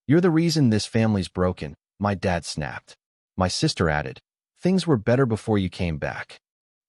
"You're the reason this family's broken," my dad snapped. My sister added, "Things were better before you came back."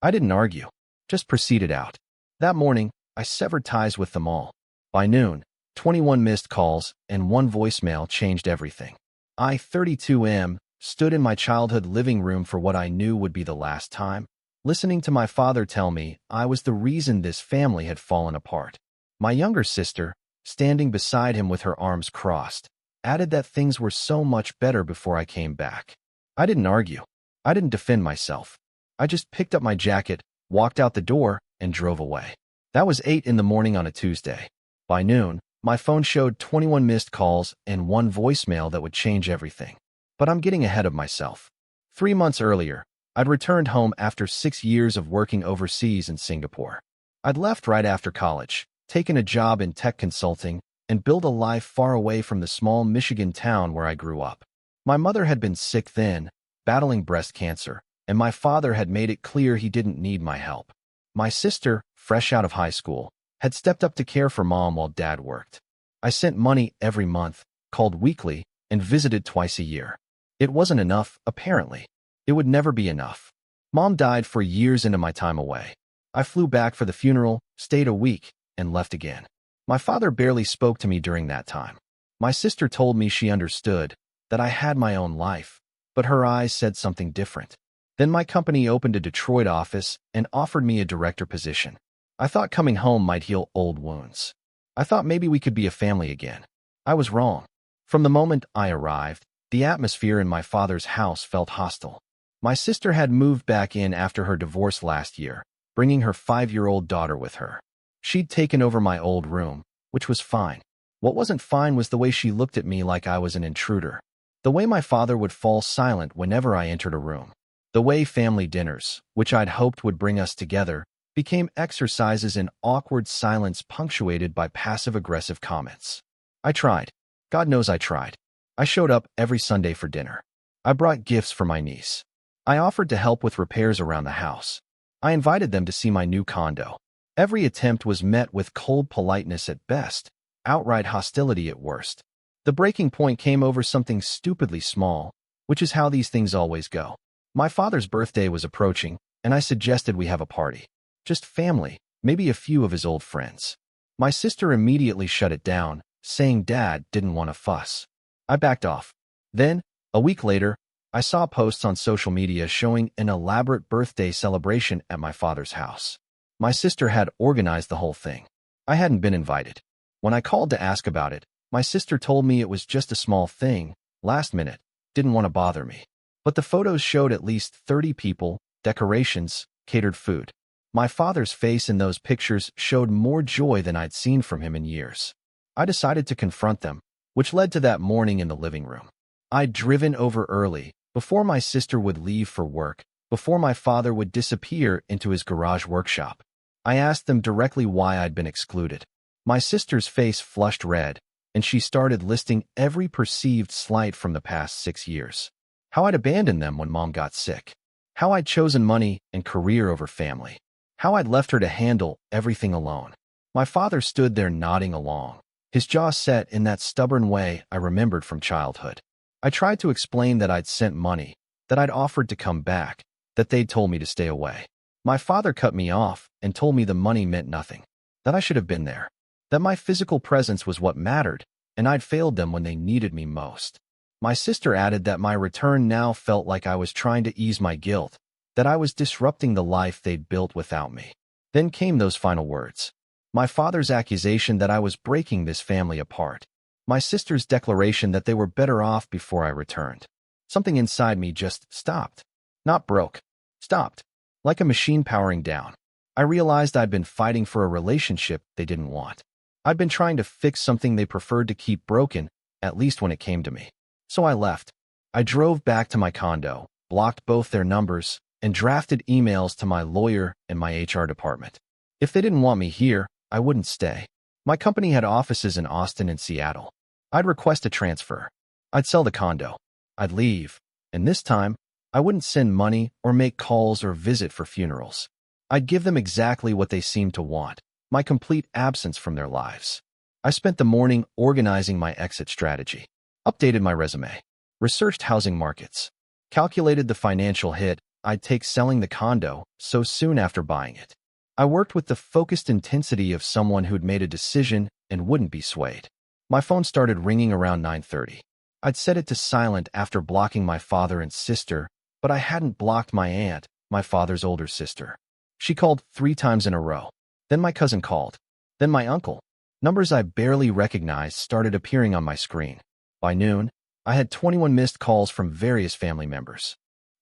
I didn't argue, just proceeded out. That morning, I severed ties with them all. By noon, 21 missed calls and one voicemail changed everything. I, 32M, stood in my childhood living room for what I knew would be the last time, listening to my father tell me I was the reason this family had fallen apart. My younger sister, standing beside him with her arms crossed, added that things were so much better before I came back. I didn't argue. I didn't defend myself. I just picked up my jacket, walked out the door, and drove away. That was 8 in the morning on a Tuesday. By noon, my phone showed 21 missed calls and one voicemail that would change everything. But I'm getting ahead of myself. 3 months earlier, I'd returned home after 6 years of working overseas in Singapore. I'd left right after college, taken a job in tech consulting, and built a life far away from the small Michigan town where I grew up. My mother had been sick then, battling breast cancer, and my father had made it clear he didn't need my help. My sister, fresh out of high school, had stepped up to care for mom while dad worked. I sent money every month, called weekly, and visited twice a year. It wasn't enough, apparently. It would never be enough. Mom died 4 years into my time away. I flew back for the funeral, stayed a week, and left again. My father barely spoke to me during that time. My sister told me she understood, that I had my own life, but her eyes said something different. Then my company opened a Detroit office and offered me a director position. I thought coming home might heal old wounds. I thought maybe we could be a family again. I was wrong. From the moment I arrived, the atmosphere in my father's house felt hostile. My sister had moved back in after her divorce last year, bringing her 5-year-old daughter with her. She'd taken over my old room, which was fine. What wasn't fine was the way she looked at me like I was an intruder. The way my father would fall silent whenever I entered a room. The way family dinners, which I'd hoped would bring us together, became exercises in awkward silence punctuated by passive-aggressive comments. I tried. God knows I tried. I showed up every Sunday for dinner. I brought gifts for my niece. I offered to help with repairs around the house. I invited them to see my new condo. Every attempt was met with cold politeness at best, outright hostility at worst. The breaking point came over something stupidly small, which is how these things always go. My father's birthday was approaching, and I suggested we have a party. Just family, maybe a few of his old friends. My sister immediately shut it down, saying Dad didn't want to fuss. I backed off. Then, a week later, I saw posts on social media showing an elaborate birthday celebration at my father's house. My sister had organized the whole thing. I hadn't been invited. When I called to ask about it, my sister told me it was just a small thing, last minute, didn't want to bother me. But the photos showed at least 30 people, decorations, catered food. My father's face in those pictures showed more joy than I'd seen from him in years. I decided to confront them, which led to that morning in the living room. I'd driven over early, before my sister would leave for work, before my father would disappear into his garage workshop. I asked them directly why I'd been excluded. My sister's face flushed red, and she started listing every perceived slight from the past 6 years. How I'd abandoned them when Mom got sick. How I'd chosen money and career over family. How I'd left her to handle everything alone. My father stood there nodding along, his jaw set in that stubborn way I remembered from childhood. I tried to explain that I'd sent money, that I'd offered to come back, that they'd told me to stay away. My father cut me off and told me the money meant nothing, that I should have been there, that my physical presence was what mattered, and I'd failed them when they needed me most. My sister added that my return now felt like I was trying to ease my guilt, that I was disrupting the life they'd built without me. Then came those final words. My father's accusation that I was breaking this family apart. My sister's declaration that they were better off before I returned. Something inside me just stopped. Not broke. Stopped. Like a machine powering down. I realized I'd been fighting for a relationship they didn't want. I'd been trying to fix something they preferred to keep broken, at least when it came to me. So I left. I drove back to my condo, blocked both their numbers, and drafted emails to my lawyer and my HR department. If they didn't want me here, I wouldn't stay. My company had offices in Austin and Seattle. I'd request a transfer. I'd sell the condo. I'd leave. And this time, I wouldn't send money or make calls or visit for funerals. I'd give them exactly what they seemed to want, my complete absence from their lives. I spent the morning organizing my exit strategy. Updated my resume. Researched housing markets. Calculated the financial hit I'd take selling the condo so soon after buying it. I worked with the focused intensity of someone who'd made a decision and wouldn't be swayed. My phone started ringing around 9:30. I'd set it to silent after blocking my father and sister, but I hadn't blocked my aunt, my father's older sister. She called 3 times in a row. Then my cousin called. Then my uncle. Numbers I barely recognized started appearing on my screen. By noon, I had 21 missed calls from various family members.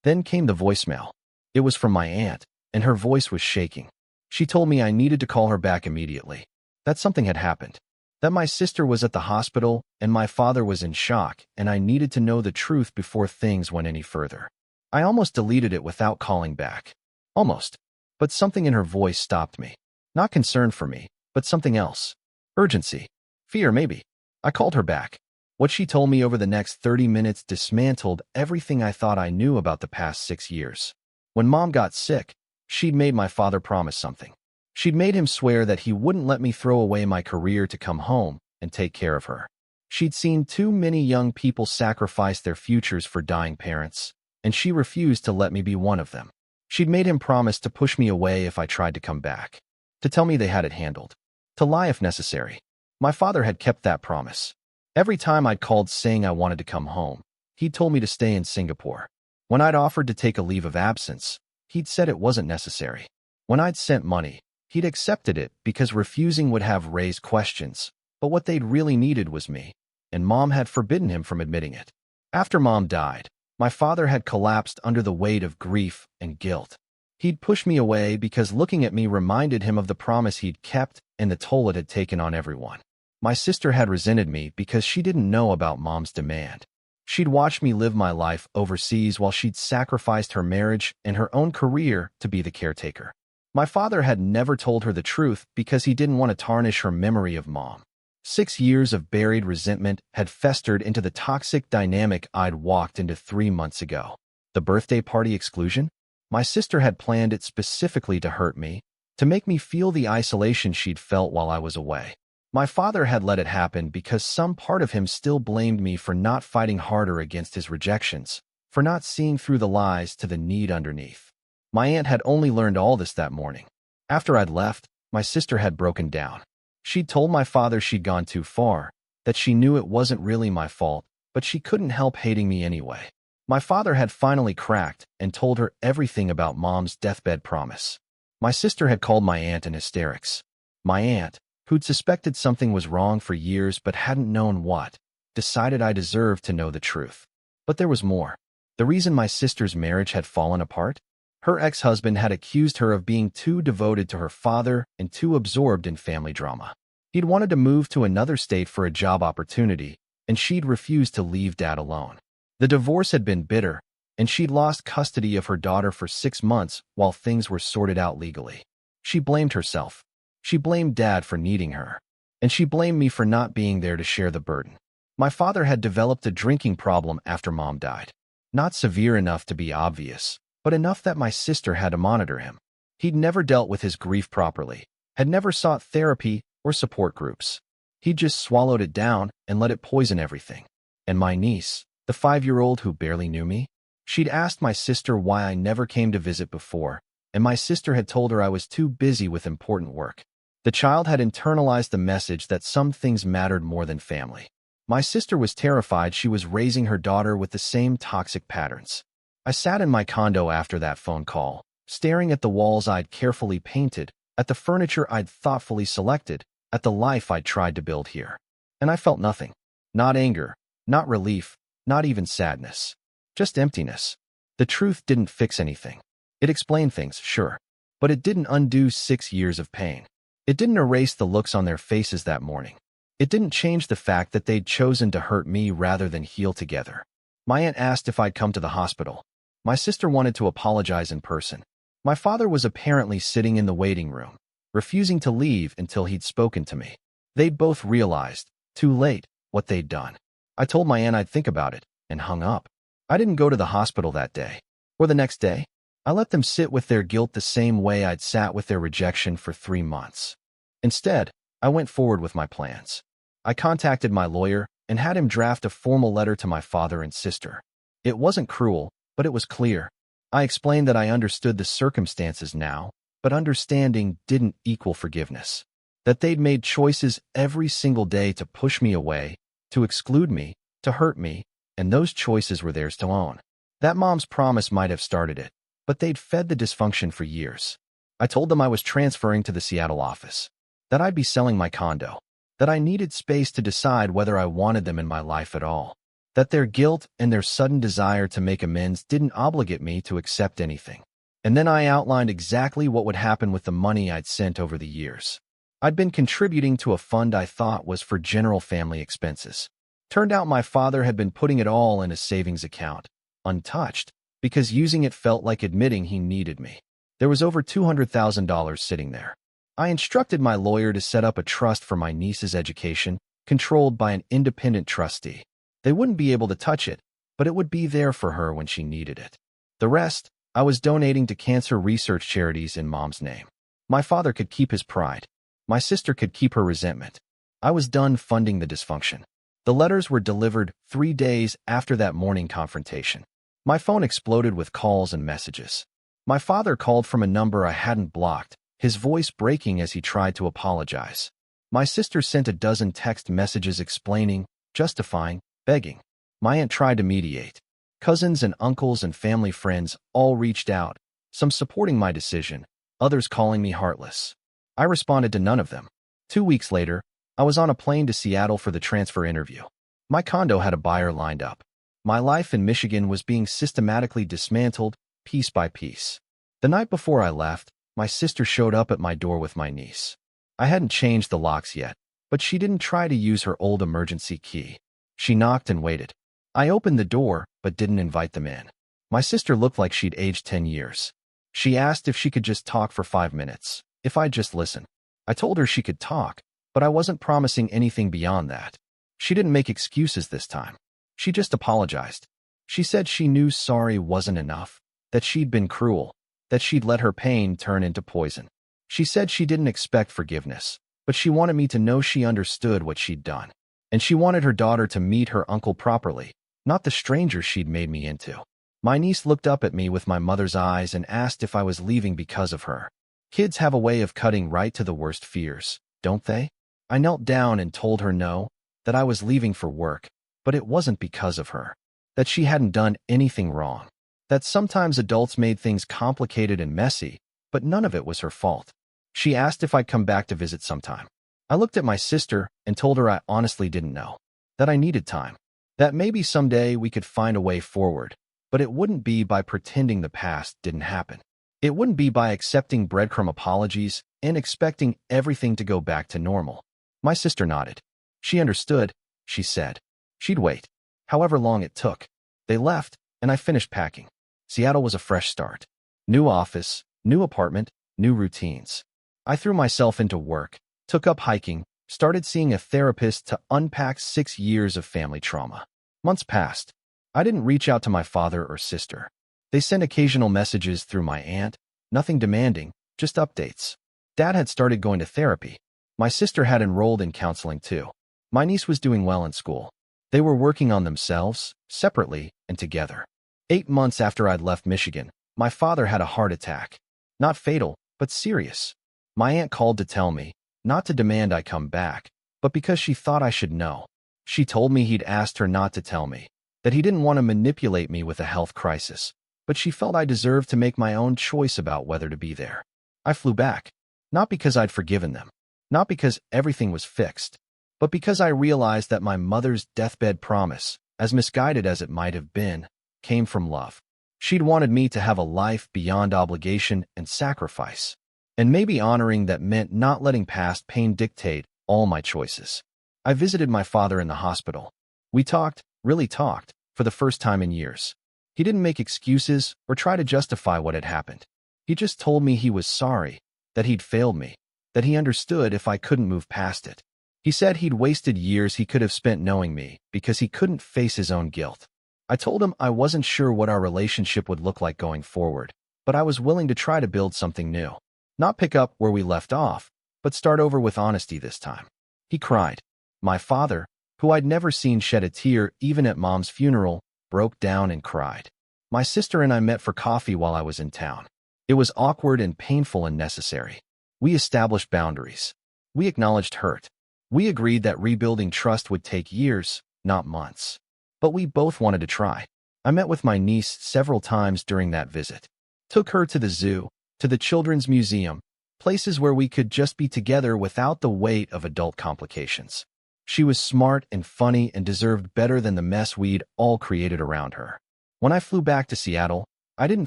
Then came the voicemail. It was from my aunt, and her voice was shaking. She told me I needed to call her back immediately. That something had happened. That my sister was at the hospital, and my father was in shock, and I needed to know the truth before things went any further. I almost deleted it without calling back. Almost. But something in her voice stopped me. Not concern for me, but something else. Urgency. Fear, maybe. I called her back. What she told me over the next 30 minutes dismantled everything I thought I knew about the past 6 years. When Mom got sick, she'd made my father promise something. She'd made him swear that he wouldn't let me throw away my career to come home and take care of her. She'd seen too many young people sacrifice their futures for dying parents, and she refused to let me be one of them. She'd made him promise to push me away if I tried to come back, to tell me they had it handled, to lie if necessary. My father had kept that promise. Every time I'd called saying I wanted to come home, he'd told me to stay in Singapore. When I'd offered to take a leave of absence, he'd said it wasn't necessary. When I'd sent money, he'd accepted it because refusing would have raised questions, but what they'd really needed was me, and Mom had forbidden him from admitting it. After Mom died, my father had collapsed under the weight of grief and guilt. He'd pushed me away because looking at me reminded him of the promise he'd kept and the toll it had taken on everyone. My sister had resented me because she didn't know about Mom's demand. She'd watched me live my life overseas while she'd sacrificed her marriage and her own career to be the caretaker. My father had never told her the truth because he didn't want to tarnish her memory of Mom. 6 years of buried resentment had festered into the toxic dynamic I'd walked into 3 months ago. The birthday party exclusion? My sister had planned it specifically to hurt me, to make me feel the isolation she'd felt while I was away. My father had let it happen because some part of him still blamed me for not fighting harder against his rejections, for not seeing through the lies to the need underneath. My aunt had only learned all this that morning. After I'd left, my sister had broken down. She'd told my father she'd gone too far, that she knew it wasn't really my fault, but she couldn't help hating me anyway. My father had finally cracked and told her everything about Mom's deathbed promise. My sister had called my aunt in hysterics. My aunt, who'd suspected something was wrong for years but hadn't known what, decided I deserved to know the truth. But there was more. The reason my sister's marriage had fallen apart? Her ex-husband had accused her of being too devoted to her father and too absorbed in family drama. He'd wanted to move to another state for a job opportunity, and she'd refused to leave Dad alone. The divorce had been bitter, and she'd lost custody of her daughter for 6 months while things were sorted out legally. She blamed herself. She blamed Dad for needing her, and she blamed me for not being there to share the burden. My father had developed a drinking problem after Mom died. Not severe enough to be obvious, but enough that my sister had to monitor him. He'd never dealt with his grief properly, had never sought therapy or support groups. He'd just swallowed it down and let it poison everything. And my niece, the 5-year-old who barely knew me, she'd asked my sister why I never came to visit before, and my sister had told her I was too busy with important work. The child had internalized the message that some things mattered more than family. My sister was terrified she was raising her daughter with the same toxic patterns. I sat in my condo after that phone call, staring at the walls I'd carefully painted, at the furniture I'd thoughtfully selected, at the life I'd tried to build here. And I felt nothing. Not anger, not relief, not even sadness. Just emptiness. The truth didn't fix anything. It explained things, sure, but it didn't undo 6 years of pain. It didn't erase the looks on their faces that morning. It didn't change the fact that they'd chosen to hurt me rather than heal together. My aunt asked if I'd come to the hospital. My sister wanted to apologize in person. My father was apparently sitting in the waiting room, refusing to leave until he'd spoken to me. They'd both realized, too late, what they'd done. I told my aunt I'd think about it, and hung up. I didn't go to the hospital that day, or the next day. I let them sit with their guilt the same way I'd sat with their rejection for 3 months. Instead, I went forward with my plans. I contacted my lawyer, and had him draft a formal letter to my father and sister. It wasn't cruel, but it was clear. I explained that I understood the circumstances now, but understanding didn't equal forgiveness. That they'd made choices every single day to push me away, to exclude me, to hurt me, and those choices were theirs to own. That mom's promise might have started it, but they'd fed the dysfunction for years. I told them I was transferring to the Seattle office, that I'd be selling my condo, that I needed space to decide whether I wanted them in my life at all, that their guilt and their sudden desire to make amends didn't obligate me to accept anything. And then I outlined exactly what would happen with the money I'd sent over the years. I'd been contributing to a fund I thought was for general family expenses. Turned out my father had been putting it all in a savings account, untouched, because using it felt like admitting he needed me. There was over $200,000 sitting there. I instructed my lawyer to set up a trust for my niece's education, controlled by an independent trustee. They wouldn't be able to touch it, but it would be there for her when she needed it. The rest, I was donating to cancer research charities in Mom's name. My father could keep his pride. My sister could keep her resentment. I was done funding the dysfunction. The letters were delivered 3 days after that morning confrontation. My phone exploded with calls and messages. My father called from a number I hadn't blocked, his voice breaking as he tried to apologize. My sister sent a dozen text messages explaining, justifying, begging. My aunt tried to mediate. Cousins and uncles and family friends all reached out, some supporting my decision, others calling me heartless. I responded to none of them. 2 weeks later, I was on a plane to Seattle for the transfer interview. My condo had a buyer lined up. My life in Michigan was being systematically dismantled, piece by piece. The night before I left, my sister showed up at my door with my niece. I hadn't changed the locks yet, but she didn't try to use her old emergency key. She knocked and waited. I opened the door, but didn't invite them in. My sister looked like she'd aged 10 years. She asked if she could just talk for 5 minutes, if I'd just listen. I told her she could talk, but I wasn't promising anything beyond that. She didn't make excuses this time. She just apologized. She said she knew sorry wasn't enough, that she'd been cruel, that she'd let her pain turn into poison. She said she didn't expect forgiveness, but she wanted me to know she understood what she'd done. And she wanted her daughter to meet her uncle properly, not the stranger she'd made me into. My niece looked up at me with my mother's eyes and asked if I was leaving because of her. Kids have a way of cutting right to the worst fears, don't they? I knelt down and told her no, that I was leaving for work, but it wasn't because of her. That she hadn't done anything wrong. That sometimes adults made things complicated and messy, but none of it was her fault. She asked if I'd come back to visit sometime. I looked at my sister and told her I honestly didn't know. That I needed time. That maybe someday we could find a way forward, but it wouldn't be by pretending the past didn't happen. It wouldn't be by accepting breadcrumb apologies and expecting everything to go back to normal. My sister nodded. She understood, she said. She'd wait, however long it took. They left, and I finished packing. Seattle was a fresh start. New office, new apartment, new routines. I threw myself into work, took up hiking, started seeing a therapist to unpack 6 years of family trauma. Months passed. I didn't reach out to my father or sister. They sent occasional messages through my aunt, nothing demanding, just updates. Dad had started going to therapy. My sister had enrolled in counseling too. My niece was doing well in school. They were working on themselves, separately and together. 8 months after I'd left Michigan, my father had a heart attack. Not fatal, but serious. My aunt called to tell me, not to demand I come back, but because she thought I should know. She told me he'd asked her not to tell me, that he didn't want to manipulate me with a health crisis, but she felt I deserved to make my own choice about whether to be there. I flew back, not because I'd forgiven them, not because everything was fixed, but because I realized that my mother's deathbed promise, as misguided as it might have been, came from love. She'd wanted me to have a life beyond obligation and sacrifice, and maybe honoring that meant not letting past pain dictate all my choices. I visited my father in the hospital. We talked, really talked, for the first time in years. He didn't make excuses or try to justify what had happened. He just told me he was sorry, that he'd failed me, that he understood if I couldn't move past it. He said he'd wasted years he could have spent knowing me because he couldn't face his own guilt. I told him I wasn't sure what our relationship would look like going forward, but I was willing to try to build something new. Not pick up where we left off, but start over with honesty this time. He cried. My father, who I'd never seen shed a tear even at Mom's funeral, broke down and cried. My sister and I met for coffee while I was in town. It was awkward and painful and necessary. We established boundaries. We acknowledged hurt. We agreed that rebuilding trust would take years, not months. But we both wanted to try. I met with my niece several times during that visit. Took her to the zoo, to the children's museum, places where we could just be together without the weight of adult complications. She was smart and funny and deserved better than the mess we'd all created around her. When I flew back to Seattle, I didn't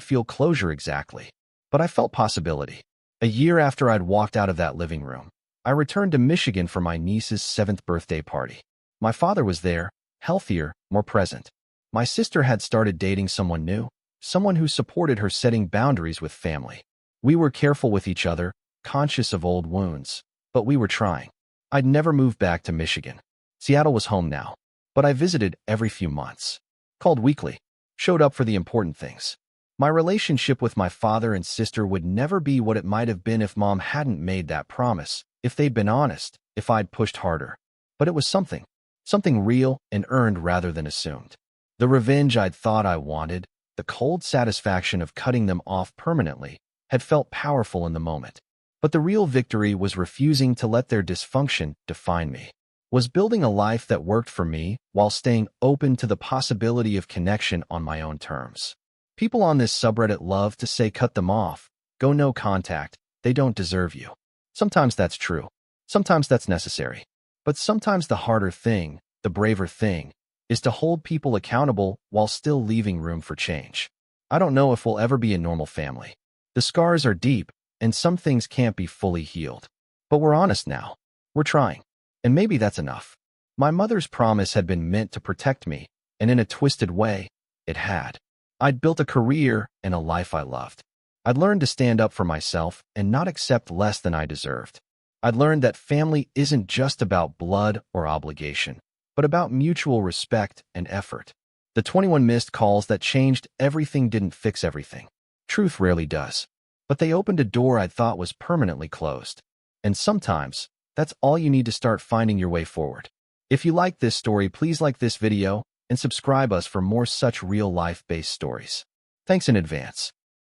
feel closure exactly, but I felt possibility. A year after I'd walked out of that living room, I returned to Michigan for my niece's 7th birthday party. My father was there, healthier, more present. My sister had started dating someone new, someone who supported her setting boundaries with family. We were careful with each other, conscious of old wounds, but we were trying. I'd never moved back to Michigan. Seattle was home now, but I visited every few months. Called weekly, showed up for the important things. My relationship with my father and sister would never be what it might have been if Mom hadn't made that promise, if they'd been honest, if I'd pushed harder. But it was something real and earned rather than assumed. The revenge I'd thought I wanted, the cold satisfaction of cutting them off permanently, had felt powerful in the moment. But the real victory was refusing to let their dysfunction define me. Was building a life that worked for me while staying open to the possibility of connection on my own terms. People on this subreddit love to say cut them off, go no contact, they don't deserve you. Sometimes that's true. Sometimes that's necessary. But sometimes the harder thing, the braver thing, is to hold people accountable while still leaving room for change. I don't know if we'll ever be a normal family. The scars are deep, and some things can't be fully healed. But we're honest now. We're trying. And maybe that's enough. My mother's promise had been meant to protect me, and in a twisted way, it had. I'd built a career and a life I loved. I'd learned to stand up for myself and not accept less than I deserved. I'd learned that family isn't just about blood or obligation, but about mutual respect and effort. The 21 missed calls that changed everything didn't fix everything. Truth rarely does. But they opened a door I'd thought was permanently closed. And sometimes, that's all you need to start finding your way forward. If you like this story, please like this video and subscribe us for more such real-life-based stories. Thanks in advance.